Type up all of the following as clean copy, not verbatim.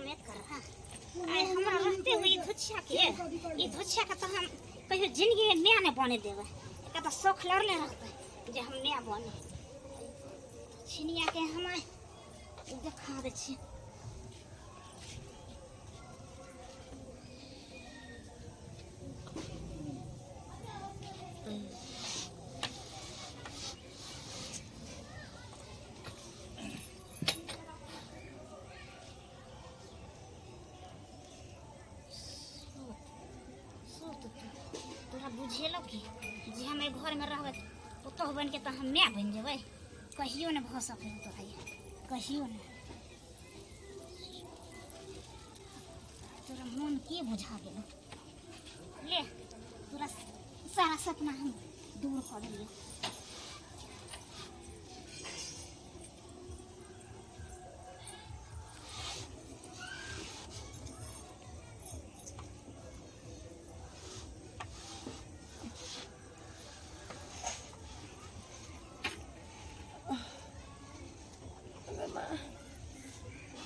में कर हां आय हमरा रहते हुए ई धुछिया के तो हम कहियो जिंदगी में नया नहीं बने देबे एका तो शौक लड़ले रहते जे हम नया बने छिनिया के हम देखा दे छी बुझेलो कि जे हम घर में रहबे पुतोह बन के तो हम नया बन जेबै कहियो न भ सकै तो भाई कहियो न तोरा मन के बुझा गेलो ले तोरा सारा सपना हम दूर कर दिए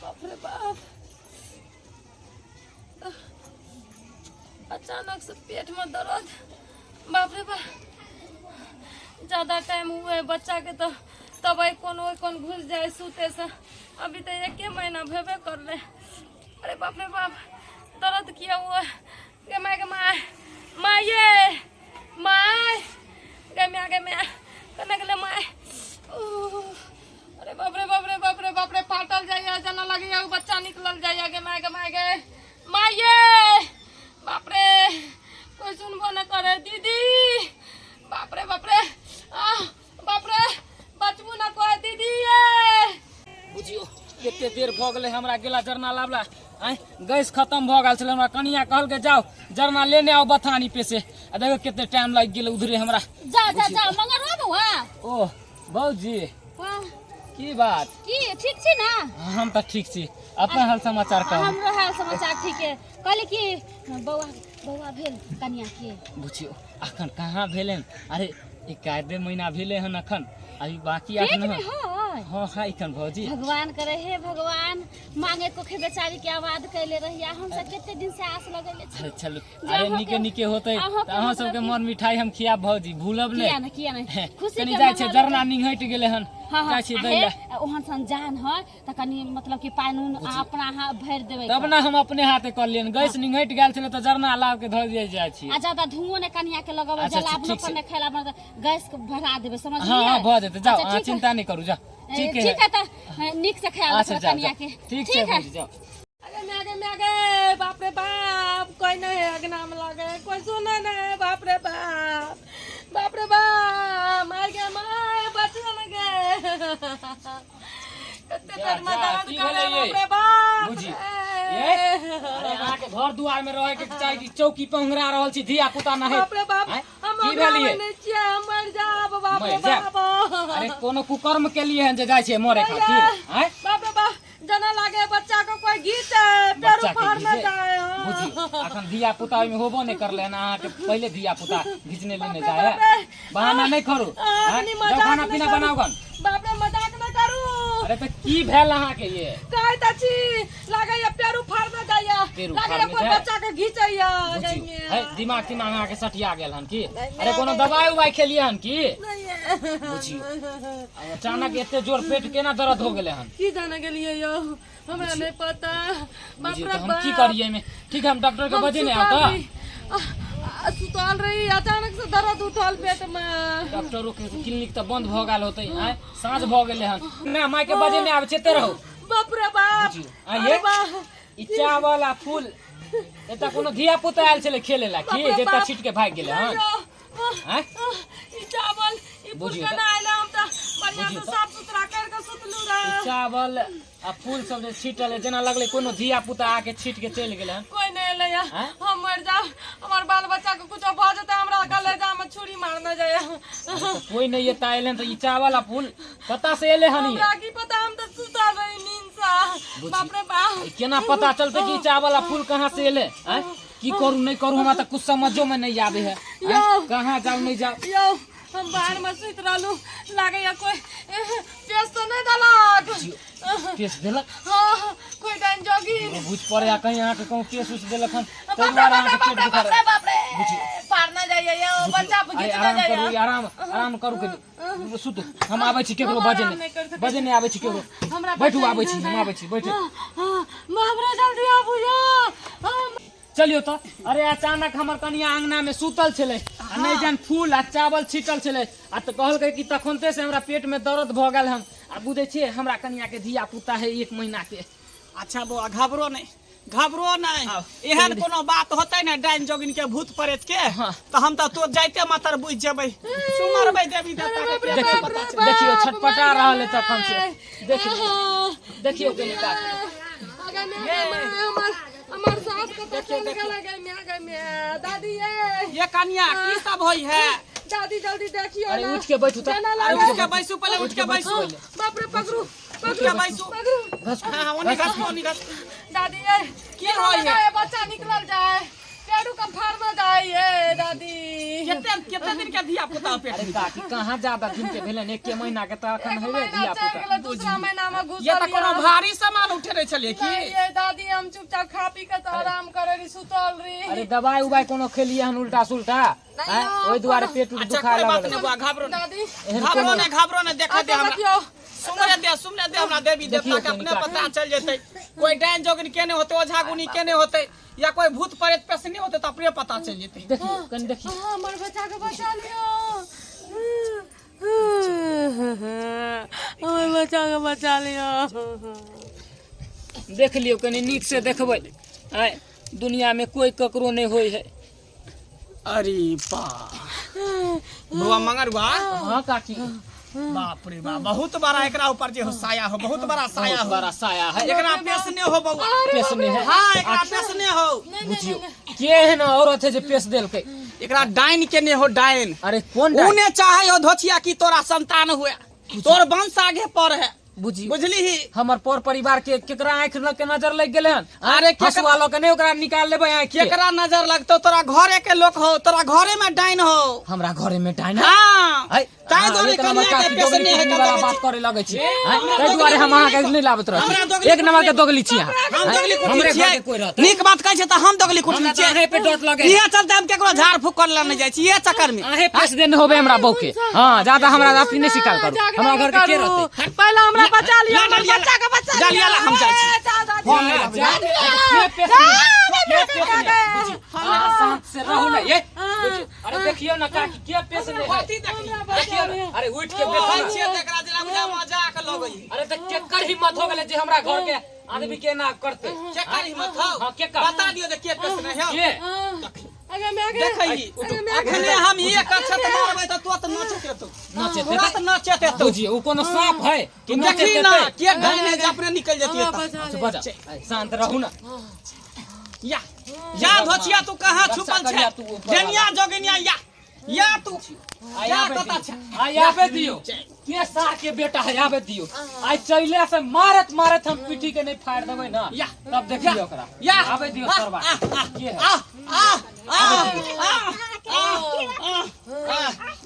बाप रे बाप अचानक से पेट में दर्द बाप रे बाप ज्यादा टाइम हुए बच्चा के तो दवाई कौन घुस जाए सूते से अभी तो 1 महीना भेबे कर ले अरे बाप रे बाप दर्द किया हुआ माँ ये करने के लिए माँ अरे बाप रे फाटल जाइए जना लगे बच्चा निकल जाइए गे माँ ये बाप रे कोई सुनबो न करे दीदी बाप रे बचबू न कोई दीदी बुझियो कते देर भ गेलै हमरा गेला जरना लावला गैस खत्म भ गेल छलै हमरा कनिया कहल के जाओ जरना लेने आओ बथानी पे से आ देखो कते टाइम लग गेल उधरे हमरा जा मगर बउआ ओ बौजी की बात की ठीक छी ना हम त ठीक छी अपन हाल समाचार कहू हमरो हाल समाचार ठीक है कहले कि बउआ भेल कनिया के बुझियो अखन कहाँ भेलन अरे 1 महीना भेले हन अखन अभी बाकी अखन हाँ इखन भौजी भगवान करे हे भगवान मांगे को बेचारी के आवाज कैले रहिया हम सब केते दिन से आस लगेले अरे चलो अरे निके होते अहाँ सबके मन मिठाई हम खियाब भौजी भूलब ने किया नहीं खुशी कनी जाय छै जरना निंघट गेले हन जाय छै दैला ओहन सन जान है त कनी मतलब कि पानून अपना हाथ भर देबै तब ना हम अपने हाथे कर लेन गैस निंघट गेल छले त जरना लाव के ध दिए जाय छी आ ज्यादा धुओं ने कनिया के लगाव जलाब न पर ने खैला गैस के भरा देबै समझ लिया हां भ जेते जाओ चिंता नहीं करू जा ठीक है तो निक से ख्याल रखो कनिया के ठीक है जाओ अरे मैगे बाप रे बाप कोई नहीं अगना में लगे कोई सुने नहीं बाप रे बाप मार के मार बच्चा लगे कते देर में दर्द करे बाप रे बाप बुझी ये अरे अहाँ के घर दुआर में रहे के चाहि कि चौकी पे उंगरा रहल छी धिया पुता नहीं बाप रे बाप हम की भेलिए हम मर जाब बाप रे बाप अरे कोनो कुकर्म के लिए हन जे जाय छै मरे खातिर हैं बाप रे बाप जना लागे बच्चा को कोई गीत पैर फाड़ न जाए बुझी अखन धिया पुता में होबो नहीं करले ना अहाँ के पहले धिया पुता घिचने लेने जाए बहाना नहीं करू खाना पीना बनाओगन बाप रे मजाक न करू अरे तो की भेल अहाँ के ये कहै त छी लागे ये पैर फाड़ न जाए लागे कोई बच्चा के घिचैया है दिमाग अहाँ के सटिया गेल हन की अरे कोनो दवाई उवाई खेलिए हन की बुझियो अचानक एते जोर पेट केना दर्द हो गेले हन की जाने गेलिए यो हमरा नहीं पता बाप रे हम की करिए में ठीक है हम डॉक्टर के बजे नहीं आता सुतल रही अचानक से दर्द उठल पेट में डॉक्टरों के क्लिनिक तो बंद भ गेल होते हैं साँझ भ गेले हन ना माय के बजे नहीं आवे चेते रहो बाप रे बाप आइए ई चावल आ फूल एता कोनो धिया पुता आयल छले खेले ला की जेता छिट के भाग गेले हन हैं ई चावल ई फूल केना आइला हम त बढ़िया से साफ सुथरा करके सुतलू रे चावल आ फूल सब जे छिटल जना लगले कोनो धिया पुता आके छिट के चल गेले हन कोई नहीं लैया हम मर जा हमर बाल बच्चा के कुछ भ जते हमरा कलेजा में छुरी मार न जाए कोई नहीं ये ताइलन तो ई चावल आ फूल पता से एले हनी हमरा की पता हम त सुतल रही नींद से बाप रे बाप केना पता चलते कि चावल आ फूल कहां से एले हैं की करू नहीं करू हमरा त कुछ समझो में नहीं आवे है कहां जाऊ नहीं जाऊ यो हम बाहर में सुत रहलू लागे या कोई पेस तो नहीं दलक पेस देलक हां कोई डाइन जोगी बुझ पड़े कहीं अहाँ के कहूँ केस उस देलक हम ताहि दुआरे अहाँ के पेट दुखा रहे बाप रे पार ना जाइए यो बच्चा बुझित ना आराम जाइए करू आराम करू के सुतू हम आबै छी केकरो बजे नहीं आबै छी केकरो बैठू आबै छी हम आबै छी बैठू बाप रे जल्दी आबू यो चलियो तो अरे अचानक हमर कनिया अंगना में सुतल छले आ नहीं जान फूल आ चावल छिटल छले आ तो कहलकै कि तखनते से हमरा पेट में दर्द भ गेल हम आ बुझे छियै हमरा कनिया के धिया पुता है 1 महीना के। अच्छा बौआ घबरो नहीं एहन कोनो बात होते ना डाइन जोगिन के भूत प्रेत के तो हम तो जाइते मातर बुझ जेबै सुमरबै देवी देवता के पता चल देखियो छटपटा रहल है तखन से देखियो के निका हमार सास को तो निकल गई मैं दादी ये कन्या की सब होई है दादी जल्दी देखियो अरे ना उठ के बैठू तो उठ के बैसू पहले उठ के बैसू बाप रे पकड़ू उठ के बैसू हां ओनी घस दादी की होई है बच्चा निकल जाए पेड़ू का फार में जाए दादी कितने दिन के धिया पुता पेट अरे काकी कहां ज्यादा दिन के भेलन 1 महीना के त अखन हेबे धिया पुता दूसरा महीना में घुस ये तो कोनो भारी सामान उठे छले की ये दादी हम चुपचाप खा पी के तो आराम करे रही सुतल रही अरे दवाई उबाई कोनो खेलिए हन उल्टा सुल्टा हैं ओई दुआरे पेट दुखा बात लागल नहीं घबरो दादी ने देखा दे हमरा सुमरे दे हमरा देवी देवता के अपने पता चल जेतै कोई डाइन जोगिन केने होते ओझा गुनी केने होते या कोई भूत प्रेत पेशनी होते तो अपने पता चल जेतै देखियो कन देखियो हमर बच्चा के बचा लियो हमर बच्चा के बचा लियो देख लियो कनी नीक से देखबै आय दुनिया में कोई ककरो नहीं होई है। अरे बा बुआ मंगरुआ हां काकी बाप रे बाप बहुत बड़ा एकरा ऊपर जे हो साया हो बहुत बड़ा साया हो बड़ा साया है एकरा पेशने हो बउआ पेशने है हां एकरा पेशने हो बुझियो के है ना औरत है जे पेश देलकै एकरा डाइन केने हो डाइन अरे कौन डाइन उने चाहे हो धोचिया की तोरा संतान हुए तोर वंश आगे पर है बुझी बुझली ही हमर पर परिवार के केकरा आंख के नजर लग गेले हन अरे हसुआ लो के नहीं ओकरा निकाल लेबै आंख के केकरा नजर लगतो तोरा घरे के लोग हो तोरा घरे में डाइन हो हमरा घरे में डाइन हां ताई दोरी कनिया के पेशने है वाला बात करे लगे छी ताहि दुआरे हम अहाँ के नहीं लाबत रहै 1 नंबर के दोगली छी हम दोगली हमरे कुटी घर के कोई छियै रहत नीक बात कहै छै त हम दोगली कुटी छियै अहे पे डोट लगे इहे चलते हम केकरो झाड़ फूक कर ले नहीं जाय छी ये चक्कर में अहे पेश देने होबे हमरा बहू के हां ज्यादा हमरा अपनी नहीं शिकार करू हमरा घर के के रहते पहले हमरा बचा लियो बच्चा के बच्चा जालिया ला हम जाय छी शांत से रहू ना ये अरे देखियो ना काकी के पेश ने है देखियो ना अरे उठ के बैठा छियै तेकरा जिला मुझे मजाक लगई अरे त केकर हिम्मत हो गेले जे हमरा घर के आदमी के ना करते केकर हिम्मत हो हां केकर बता दियो जे के पेशने है के अगे मैं आगे देखई अखने हम ये कछत मारबै त तू त नचते तो तुरंत नचते तो बुझिए वो कोनो सांप है कि देखी ना के डाइन है जे अपने निकल जतिए त बजा शांत रहू ना या धोचिया तू कहां छुपल छै डेनिया जोगिनिया या तू क्या पता छै यहाँ पे दियो के सार के बेटा है यहाँ पे दियो आई चैले से मारत मारत हम पीठी के नहीं फाड़ देबै ना तब देखियो ओकरा आबे दियो सरवा के है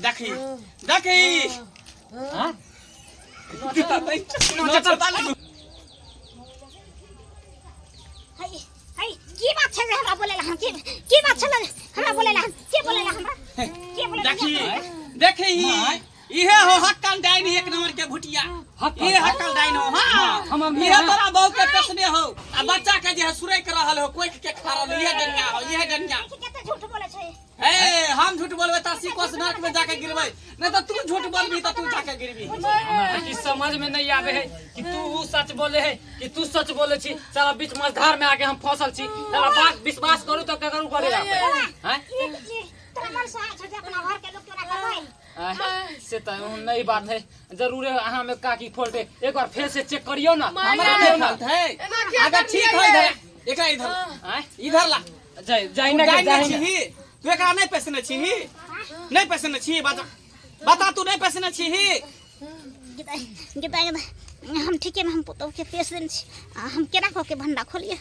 देखी देखी हां हाय की बात छै हमरा बोलेला हम की बात छै हमरा बोलेला के बोलेला हमरा के बोलेला देखी इहे हो हक्कल डाइन 1 नंबर के भुटिया ये हक्कल डाइन हो हां इहे तोरा बहु के पेशने हो आ बच्चा के जे सुरई के रहल हो कोई के खारल इहे डनिया हो इहे डनिया केते झूठ बोले छै ए हम झूठ बोलबे त 80 कोस नरक में जाके गिरबै नहीं तो तू झूठ बोलबी त तू जाके गिरबी हमरा की समझ में नहीं आवे है कि तू सच बोले है कि तू सच बोले छी चला बीच मझधार में आके हम फंसल छी चला बात विश्वास करू तो ककरू करेगा हैं तोरा मन से छै अपना घर के लोग केना करबै से तो नहीं बात है जरूर है अहाँ में काकी फोल्ट एक बार फिर से चेक करियो ना हमरा नहीं फलत है अगर ठीक है इधर एकरा इधर ला जाई ना जाई छी तू एकरा नहीं पेशने छी नहीं पेशने छी बता तू नहीं पेशने छी गीता हम ठीके में हम पुतौ के पेश देन छी हम केना क के भंडा खोलिए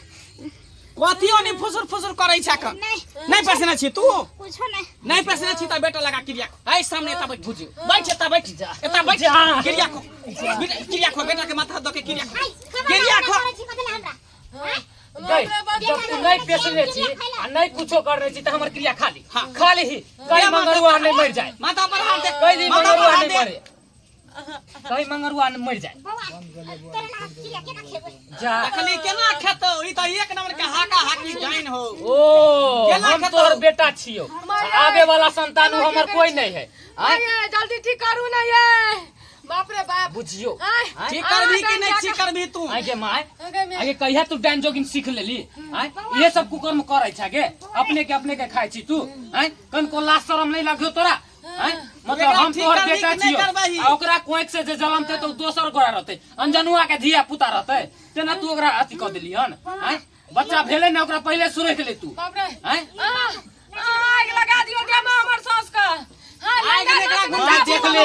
कथियो नहीं फुसुर फुसुर करै छ क नहीं पेशने छी तू कुछो नहीं पेशने छी त बेटा लगा क्रिया आई सामने त बैठ बैठ एता बैठ जा एता बैठ क्रिया को बेटा के माथा दो के क्रिया को क्रिया को नहीं पेशले छी आ नहीं कुछो करने छी त हमर क्रिया खाली हाँ। खाली ही कई मंगरुआ नहीं मर जाए माथा पर हाथ दे कई दिन माथा पर मंगरुआ हाथ नहीं दे मरे कई मंगरुआ नहीं मर जाए बौआ तेरे नाम चिड़िया केना खेबै जा देखली केना खेतो ई त एक नंबर के हाका हाकी डाइन हो ओ केना हम खेतो? तोहर बेटा छियो आवे वाला संतान हमर कोई नहीं है आय ये जल्दी ठीक करू ना ये बाप रे बाप बुझियो आय, ठीक करबी कि नहीं ठीक करबी तू आय के माय आगे में आगे कहिया तू डाइन जोगिन सीख लेली आय ये सब कुकर्म करै छ के अपने के खाइ छी तू आय कन को लाज शरम नहीं लाग्यो तोरा आय मतलब एकरा हम ठीक तोहर करबी बेटा कि नहीं छियो करबही? आ ओकरा कोइक से जे जलमते तो दोसर गोरा रहते अंजनुआ के धिया पुता रहते तेना तू ओकरा अथि क देली हन आय बच्चा भेले न ओकरा पहिले सुरख ले तू बाप रे आय आग लगा दियो देह में हमर सास का आइ के एकरा गुंडा हाँ, देख ले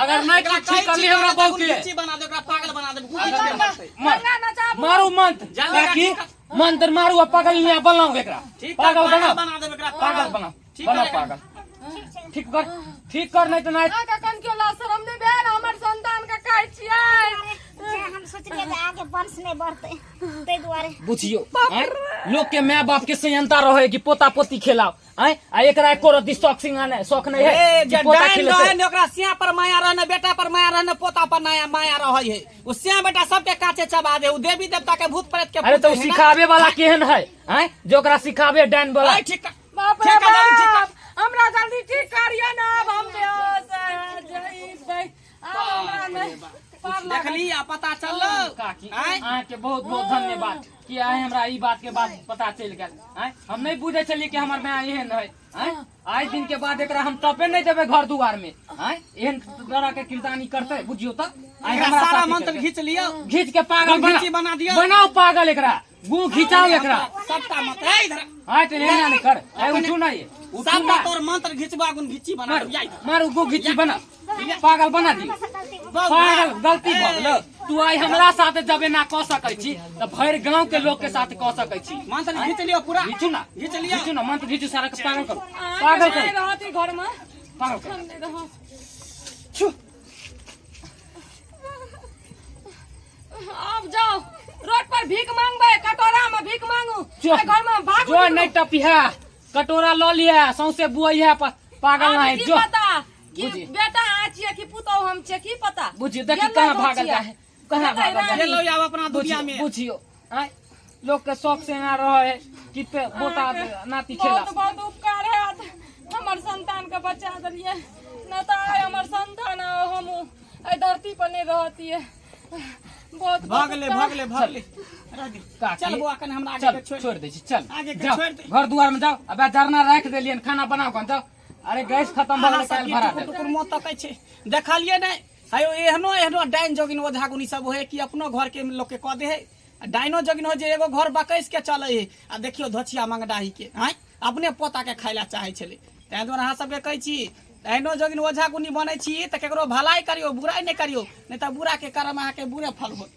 अगर नहीं ठीक कर ली हमरा बहू के गुच्ची बना दे ओकरा पागल बना दे गुच्ची के मारते गंगा नचाबू मारू मंत्र जल्दी ताकि ठीक कर। मंत्र मारू आ पागल यहाँ बनाऊ एकरा ठीक पागल बनाऊ बना दे ओकरा पागल बनाऊ ठीक बनाऊ करेगा। पागल ठीक कर नहीं तो नहीं आगा कन क्यों ला शरम नहीं भेल हमर संतान का कहै छियै जे हम सोचलिए जे आगे वंश नहीं बढ़ते तै दुआरे बुझियो आय? लोग के माँ बाप के संयंता रहे कि पोता पोती खेलाओ आय आ एकरा एको रति शौक नहीं है ए कि जे पोता डाइन खिलेते। रहे ने ओकरा सिया पर माया रहने बेटा पर माया रहने पोता पर माया रहे है वो सिया बेटा सबके काचे चबा दे वो देवी देवता के भूत प्रेत के अरे तो पुत्र है ना। सिखावे वाला केहन है आय जो ओकरा सिखावे डाइन वाला आइ ठीक कर। बाप रे ठीक है, जल्दी ठीक बाप हमरा जल्दी ठीक करिए ना अब हम बेहोश जई हमरा में पार लगा देखली आ पता चललो काकी आय? अहाँ के बहुत बहुत धन्यवाद कि आय हमरा ई बात के बाद पता चल गेल आय हम नहीं बुझे छलिए कि हमर माँ एहन है आय आज दिन के बाद एकरा हम टपे नहीं देबे घर दुआर में आय एहन तरह के कीर्तनी करते बुझियो त आय एकरा हमरा सारा साथी मंत्र करते। खींच लियो घीच के पागल घीची बना दियो। बनाओ पागल एकरा गु खिंचाओ एकरा सबका मंत्र ए इधर आय तो एना नहीं कर आय उठू ना ये उठू सबका ना तोर मंत्र घिचबा गुन घिची बना मारू दे या इधर। मारू गु घिची बना पागल बना दी बहुत पागल गलती भ गेलो तू आई हमरा साथे जबे ना क सकै छी त भर गांव के लोग के साथ क सकै छी मंत्र घिच लियो पूरा घिचू ना घिच लियो घिचू ना मंत्र घिचू सारा के पागल करो पागल नहीं करो रहती घर में पागल करो हम नहीं रहो छू अब जाओ रोड पर भीख मांगबे कटोरा में भीख मांगू जो घर में भाग जो नहीं टपिहा कटोरा ल लिया सौसे बुआई है पागल ना है की जो पता कि बुझी। बेटा आछिए कि पुतौ हम छे की पता बुझियो देखी गेलै कहां तो भागल छियै। जाए कहां गेलै भागल रानी। ये लो जाओ अपना दुनिया में बुझियो आय लोग के शौक से ना रहे कि पे बोता नाती खेला बहुत बहुत उपकार है हमर संतान के बचा दिलिए न तो आय हमर संतान हम ए धरती पर नहीं रहती है बहुत भागले काकी, चल बुआ कने हमरा आगे चल के छोड़ छोड़ दे छी, चल आगे के जाओ, छोड़ दे। घर दुआर में जाओ अब जरना रख देलिए खाना बनाओ कौन जाओ अरे गैस खत्म भ गेलै काल भरा दे टुकुर मत तकै छै देखलिए नै हायो एहनो डाइन जोगिन ओझा गुनी सब है कि अपनो घर के लोग के कह दे है डाइनो जोगिन हो जे एगो घर बकैस के चले है आ देखियो धोछिया मंगडाही के हैं अपने पोता के खाइला चाहे छले तै दुआरे अहाँ सब के कहै छी डाइनो जोगिन ओझा गुनी बनै छी त केकरो भलाई करियो बुराई नै करियो नै त बुरा के कर्म अहाँ के बुरे फल होत